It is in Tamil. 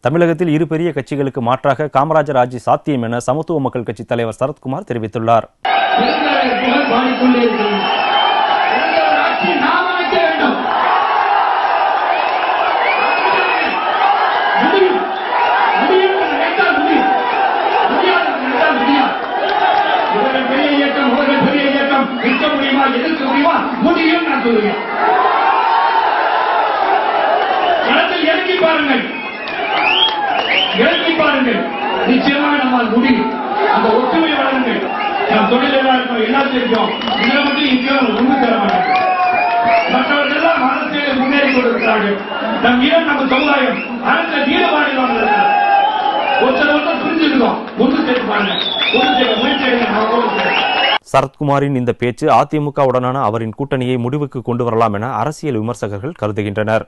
தமிழகத்தில் இரு பெரிய கட்சிகளுக்கு மாற்றாக காமராஜர் ஆட்சி சாத்தியம் என சமத்துவ மக்கள் கட்சி தலைவர் சரத்குமார் தெரிவித்துள்ளார். நிச்சயமாக நம்மால் முடியும். அந்த ஒற்றுமை வளருங்கள். நம் தொழிலாளர்கள் எல்லாத்திற்கும் இதில் மட்டும் இந்தியாவில் ஒன்று தர மாட்டாங்க. மற்றவர்கள் எல்லாம் அரசியலில் முன்னேறி கொண்டிருக்கிறார்கள். நம் இனம் நம்ம சமுதாயம் அரசியல் ஈடுபாடு ஒருத்தர் புரிஞ்சுக்கிறோம். ஒன்று சேர்ப்பாங்க, ஒன்று சேர்க்க முயற்சி. சரத்குமாரின் இந்த பேச்சு அதிமுகவுடனான அவரின் கூட்டணியை முடிவுக்கு கொண்டு வரலாம் என அரசியல் விமர்சகர்கள் கருதுகின்றனர்.